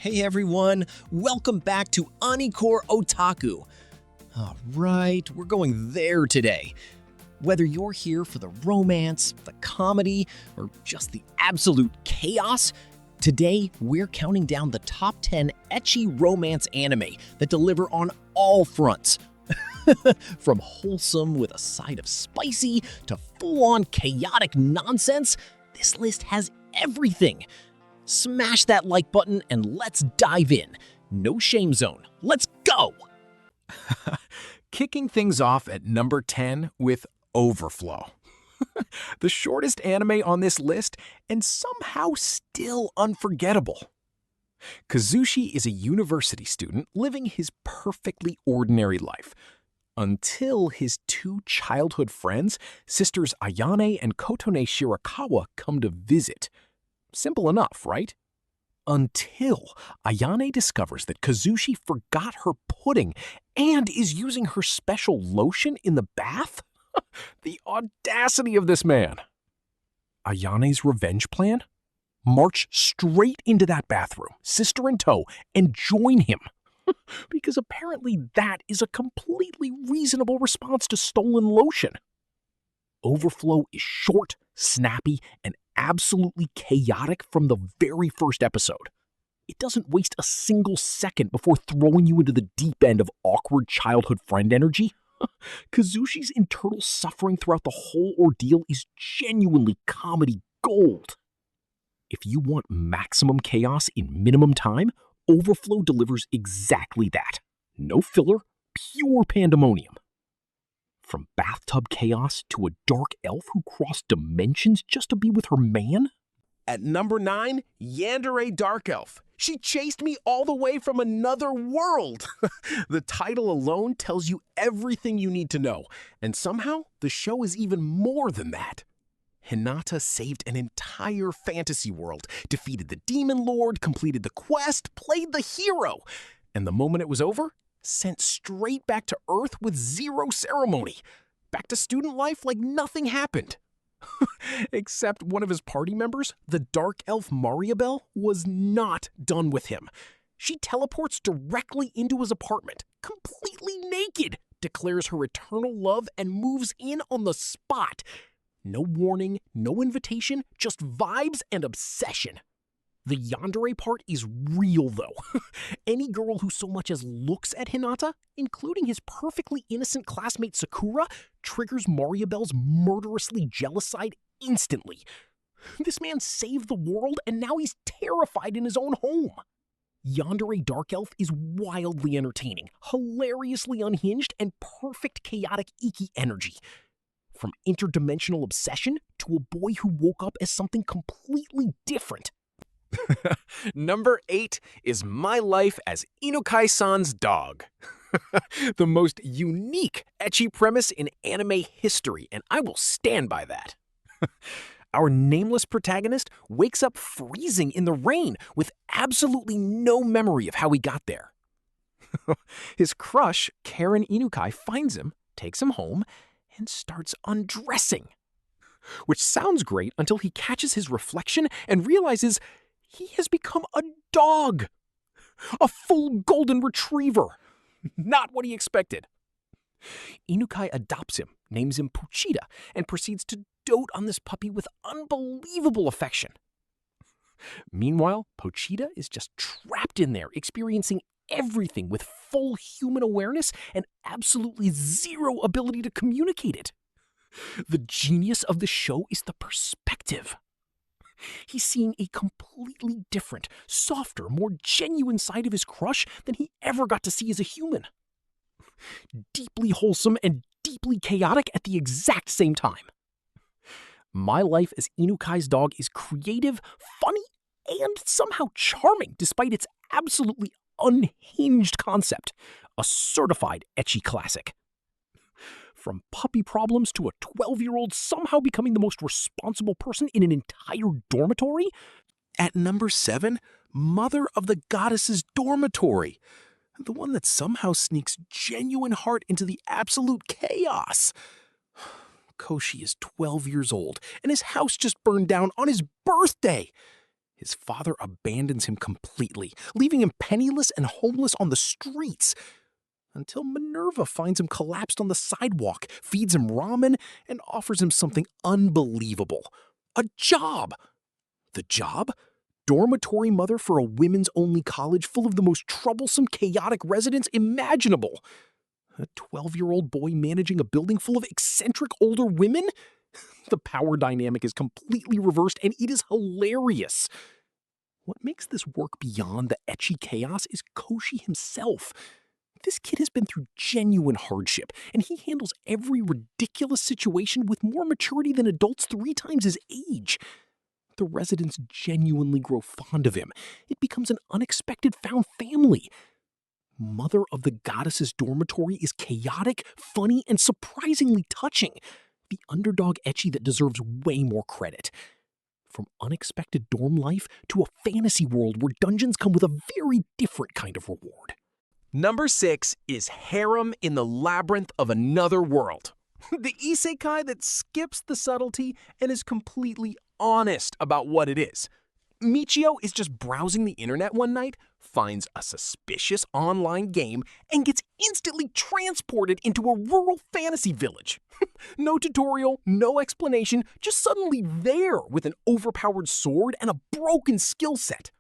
Hey everyone, welcome back to Anicore Otaku. All right, we're going there today. Whether you're here for the romance, the comedy, or just the absolute chaos, today we're counting down the top 10 ecchi romance anime that deliver on all fronts. From wholesome with a side of spicy to full-on chaotic nonsense, this list has everything. Smash that like button and let's dive in. No shame zone. Let's go! Kicking things off at number 10 with Overflow. The shortest anime on this list and somehow still unforgettable. Kazushi is a university student living his perfectly ordinary life until his two childhood friends, sisters Ayane and Kotone Shirakawa, come to visit. Simple enough, right? Until Ayane discovers that Kazushi forgot her pudding and is using her special lotion in the bath? The audacity of this man! Ayane's revenge plan? March straight into that bathroom, sister in tow, and join him. Because apparently that is a completely reasonable response to stolen lotion. Overflow is short, snappy, and absolutely chaotic from the very first episode. It doesn't waste a single second before throwing you into the deep end of awkward childhood friend energy. Kazushi's internal suffering throughout the whole ordeal is genuinely comedy gold. If you want maximum chaos in minimum time, Overflow delivers exactly that. No filler, pure pandemonium. From bathtub chaos to a dark elf who crossed dimensions just to be with her man? At number 9, Yandere Dark Elf. She chased me all the way from another world. The title alone tells you everything you need to know, and somehow the show is even more than that. Hinata saved an entire fantasy world, defeated the demon lord, completed the quest, played the hero, and the moment it was over, sent straight back to Earth with zero ceremony. Back to student life like nothing happened. Except one of his party members, the dark elf Mariabelle, was not done with him. She teleports directly into his apartment, completely naked, declares her eternal love, and moves in on the spot. No warning, no invitation, just vibes and obsession. The yandere part is real, though. Any girl who so much as looks at Hinata, including his perfectly innocent classmate Sakura, triggers Mariabelle's murderously jealous side instantly. This man saved the world, and now he's terrified in his own home. Yandere Dark Elf is wildly entertaining, hilariously unhinged, and perfect chaotic Ecchi energy. From interdimensional obsession to a boy who woke up as something completely different. Number 8 is My Life as Inukai-san's Dog. The most unique ecchi premise in anime history, and I will stand by that. Our nameless protagonist wakes up freezing in the rain with absolutely no memory of how he got there. His crush, Karen Inukai, finds him, takes him home, and starts undressing. Which sounds great until he catches his reflection and realizes he has become a dog. A full golden retriever. Not what he expected. Inukai adopts him, names him Pochita, and proceeds to dote on this puppy with unbelievable affection. Meanwhile, Pochita is just trapped in there, experiencing everything with full human awareness and absolutely zero ability to communicate it. The genius of the show is the perspective. He's seeing a completely different, softer, more genuine side of his crush than he ever got to see as a human. Deeply wholesome and deeply chaotic at the exact same time. My Life as Inukai's Dog is creative, funny, and somehow charming despite its absolutely unhinged concept. A certified ecchi classic. From puppy problems to a 12-year-old somehow becoming the most responsible person in an entire dormitory? At number 7, Mother of the Goddess's Dormitory. The one that somehow sneaks genuine heart into the absolute chaos. Koshi is 12 years old, and his house just burned down on his birthday. His father abandons him completely, leaving him penniless and homeless on the streets. Until Minerva finds him collapsed on the sidewalk, feeds him ramen, and offers him something unbelievable: a job. The job? Dormitory mother for a women's-only college full of the most troublesome, chaotic residents imaginable. A 12-year-old boy managing a building full of eccentric older women? The power dynamic is completely reversed, and it is hilarious. What makes this work beyond the ecchi chaos is Koshi himself. This kid has been through genuine hardship, and he handles every ridiculous situation with more maturity than adults 3 times his age. The residents genuinely grow fond of him. It becomes an unexpected found family. Mother of the Goddess's dormitory is chaotic, funny, and surprisingly touching. The underdog ecchi that deserves way more credit. From unexpected dorm life to a fantasy world where dungeons come with a very different kind of reward. Number 6 is Harem in the Labyrinth of Another World. The isekai that skips the subtlety and is completely honest about what it is. Michio is just browsing the internet one night, finds a suspicious online game, and gets instantly transported into a rural fantasy village. No tutorial, no explanation, just suddenly there with an overpowered sword and a broken skill set.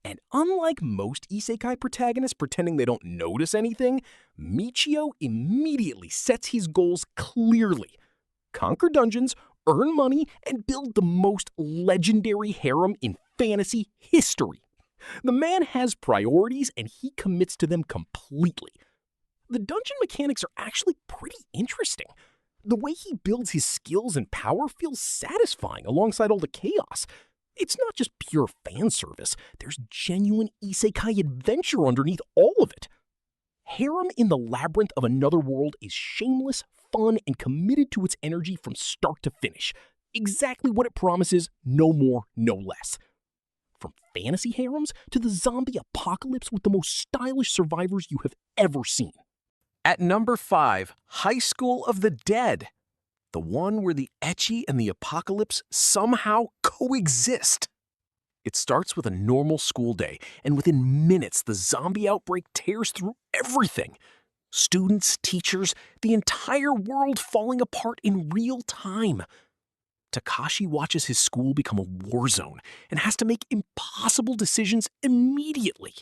And unlike most isekai protagonists pretending they don't notice anything, Michio immediately sets his goals clearly. Conquer dungeons, earn money, and build the most legendary harem in fantasy history. The man has priorities, and he commits to them completely. The dungeon mechanics are actually pretty interesting. The way he builds his skills and power feels satisfying alongside all the chaos. It's not just pure fan service. There's genuine isekai adventure underneath all of it. Harem in the Labyrinth of Another World is shameless, fun, and committed to its energy from start to finish. Exactly what it promises, no more, no less. From fantasy harems to the zombie apocalypse with the most stylish survivors you have ever seen. At number 5, High School of the Dead. The one where the ecchi and the apocalypse somehow coexist. It starts with a normal school day, and within minutes the zombie outbreak tears through everything. Students, teachers, the entire world falling apart in real time. Takashi watches his school become a war zone and has to make impossible decisions immediately.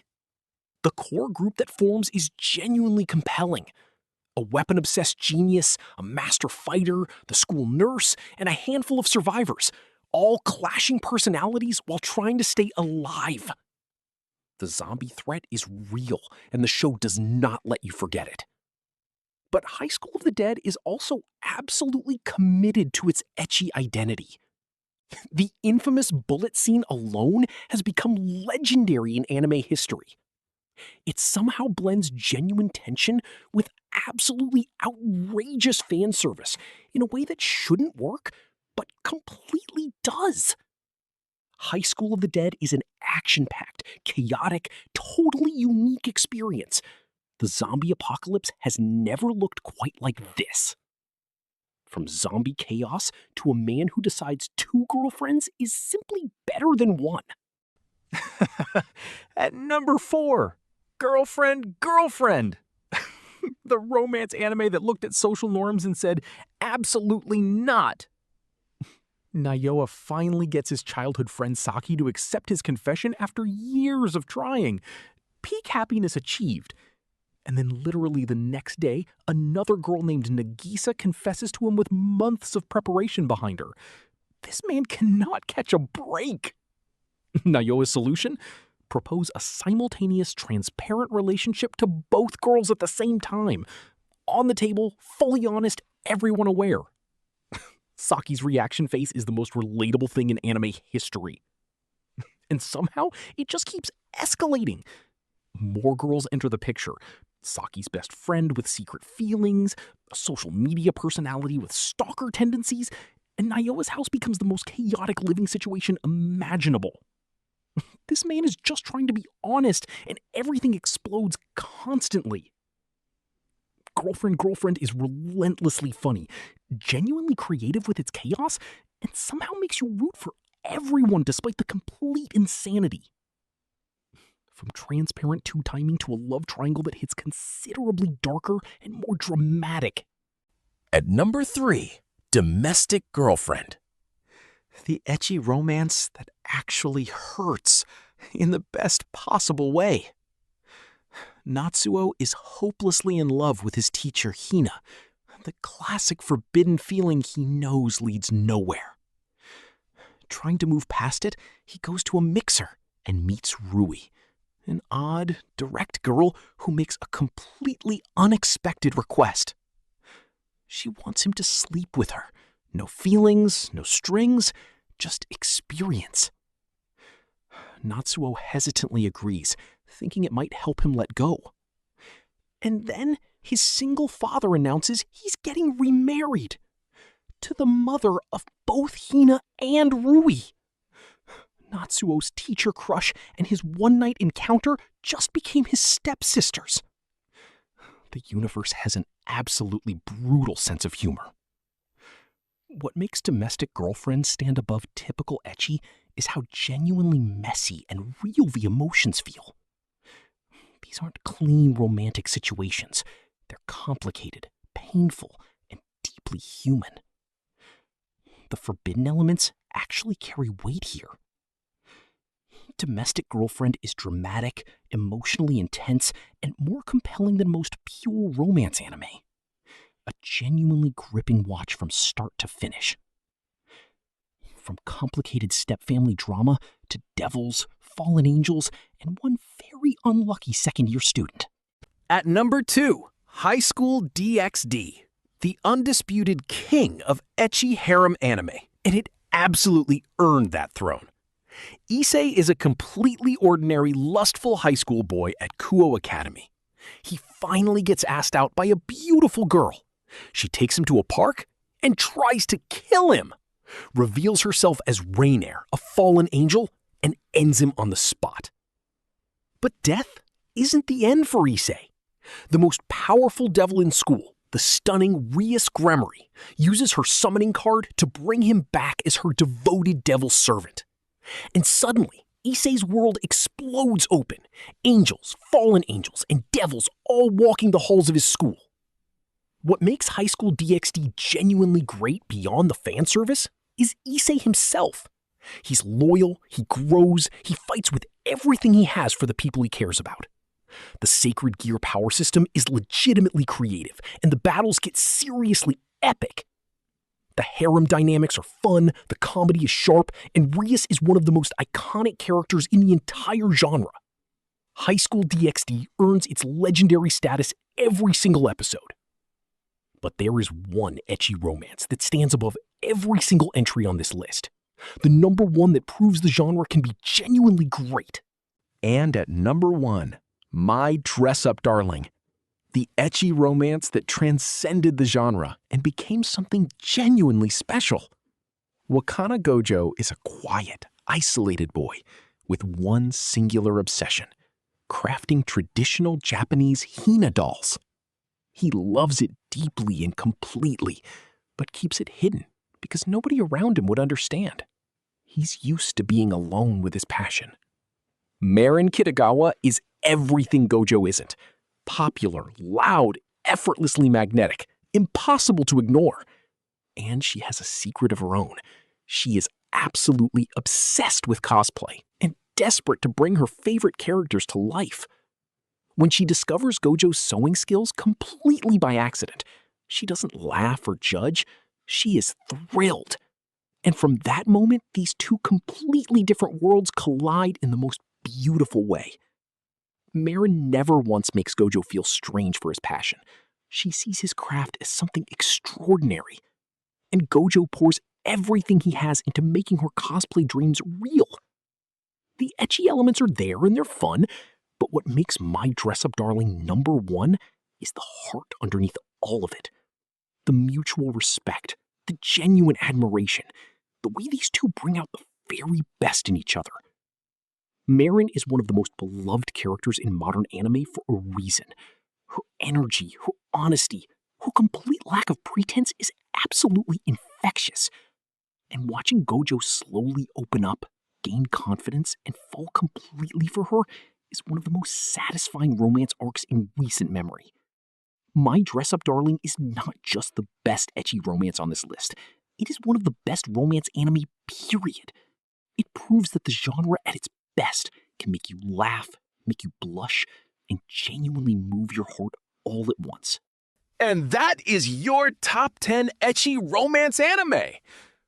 The core group that forms is genuinely compelling. A weapon-obsessed genius, a master fighter, the school nurse, and a handful of survivors, all clashing personalities while trying to stay alive. The zombie threat is real, and the show does not let you forget it. But High School of the Dead is also absolutely committed to its ecchi identity. The infamous bullet scene alone has become legendary in anime history. It somehow blends genuine tension with absolutely outrageous fan service in a way that shouldn't work, but completely does. High School of the Dead is an action-packed, chaotic, totally unique experience. The zombie apocalypse has never looked quite like this. From zombie chaos to a man who decides 2 girlfriends is simply better than 1. At number 4, Girlfriend, Girlfriend. The romance anime that looked at social norms and said, absolutely not. Nayoa finally gets his childhood friend Saki to accept his confession after years of trying. Peak happiness achieved. And then literally the next day, another girl named Nagisa confesses to him with months of preparation behind her. This man cannot catch a break. Nayoa's solution? Propose a simultaneous, transparent relationship to both girls at the same time. On the table, fully honest, everyone aware. Saki's reaction face is the most relatable thing in anime history. And somehow, it just keeps escalating. More girls enter the picture. Saki's best friend with secret feelings, a social media personality with stalker tendencies, and Nayoa's house becomes the most chaotic living situation imaginable. This man is just trying to be honest, and everything explodes constantly. Girlfriend, Girlfriend is relentlessly funny, genuinely creative with its chaos, and somehow makes you root for everyone despite the complete insanity. From transparent two-timing to a love triangle that hits considerably darker and more dramatic. At number 3, Domestic Girlfriend. The ecchi romance that actually hurts in the best possible way. Natsuo is hopelessly in love with his teacher Hina, the classic forbidden feeling he knows leads nowhere. Trying to move past it, he goes to a mixer and meets Rui, an odd, direct girl who makes a completely unexpected request. She wants him to sleep with her. No feelings, no strings, just experience. Natsuo hesitantly agrees, thinking it might help him let go. And then his single father announces he's getting remarried to the mother of both Hina and Rui. Natsuo's teacher crush and his one-night encounter just became his stepsisters. The universe has an absolutely brutal sense of humor. What makes Domestic Girlfriend stand above typical ecchi is how genuinely messy and real the emotions feel. These aren't clean romantic situations. They're complicated, painful, and deeply human. The forbidden elements actually carry weight here. Domestic Girlfriend is dramatic, emotionally intense, and more compelling than most pure romance anime. A genuinely gripping watch from start to finish. From complicated step-family drama to devils, fallen angels, and one very unlucky second-year student. At number 2, High School DxD, the undisputed king of ecchi harem anime, and it absolutely earned that throne. Issei is a completely ordinary, lustful high school boy at Kuo Academy. He finally gets asked out by a beautiful girl. She takes him to a park and tries to kill him, reveals herself as Rainair, a fallen angel, and ends him on the spot. But death isn't the end for Issei. The most powerful devil in school, the stunning Rias Gremory, uses her summoning card to bring him back as her devoted devil servant. And suddenly, Issei's world explodes open. Angels, fallen angels, and devils all walking the halls of his school. What makes High School DxD genuinely great beyond the fan service is Issei himself. He's loyal, he grows, he fights with everything he has for the people he cares about. The Sacred Gear power system is legitimately creative, and the battles get seriously epic. The harem dynamics are fun, the comedy is sharp, and Rias is one of the most iconic characters in the entire genre. High School DxD earns its legendary status every single episode. But there is one ecchi romance that stands above every single entry on this list. The number one that proves the genre can be genuinely great. And at number 1, My Dress-Up Darling, the ecchi romance that transcended the genre and became something genuinely special. Wakana Gojo is a quiet, isolated boy with one singular obsession: crafting traditional Japanese Hina dolls. He loves it deeply and completely, but keeps it hidden because nobody around him would understand. He's used to being alone with his passion. Marin Kitagawa is everything Gojo isn't. Popular, loud, effortlessly magnetic, impossible to ignore. And she has a secret of her own. She is absolutely obsessed with cosplay and desperate to bring her favorite characters to life. When she discovers Gojo's sewing skills completely by accident, she doesn't laugh or judge. She is thrilled. And from that moment, these two completely different worlds collide in the most beautiful way. Marin never once makes Gojo feel strange for his passion. She sees his craft as something extraordinary. And Gojo pours everything he has into making her cosplay dreams real. The ecchi elements are there and they're fun, but what makes My Dress-Up Darling number 1 is the heart underneath all of it. The mutual respect, the genuine admiration, the way these two bring out the very best in each other. Marin is one of the most beloved characters in modern anime for a reason. Her energy, her honesty, her complete lack of pretense is absolutely infectious. And watching Gojo slowly open up, gain confidence, and fall completely for her is one of the most satisfying romance arcs in recent memory. My Dress Up Darling is not just the best ecchi romance on this list. It is one of the best romance anime, period. It proves that the genre at its best can make you laugh, make you blush, and genuinely move your heart all at once. And that is your top 10 ecchi romance anime.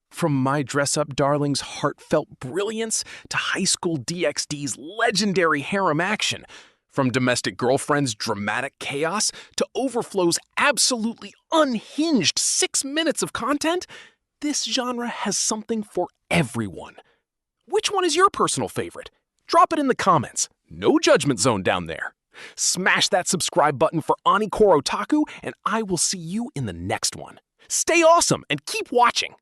From My Dress Up Darling's heartfelt brilliance to High School DxD's legendary harem action, from Domestic Girlfriend's dramatic chaos to Overflow's absolutely unhinged 6 minutes of content, this genre has something for everyone. Which one is your personal favorite? Drop it in the comments. No judgment zone down there. Smash that subscribe button for Encore Otaku, and I will see you in the next one. Stay awesome and keep watching.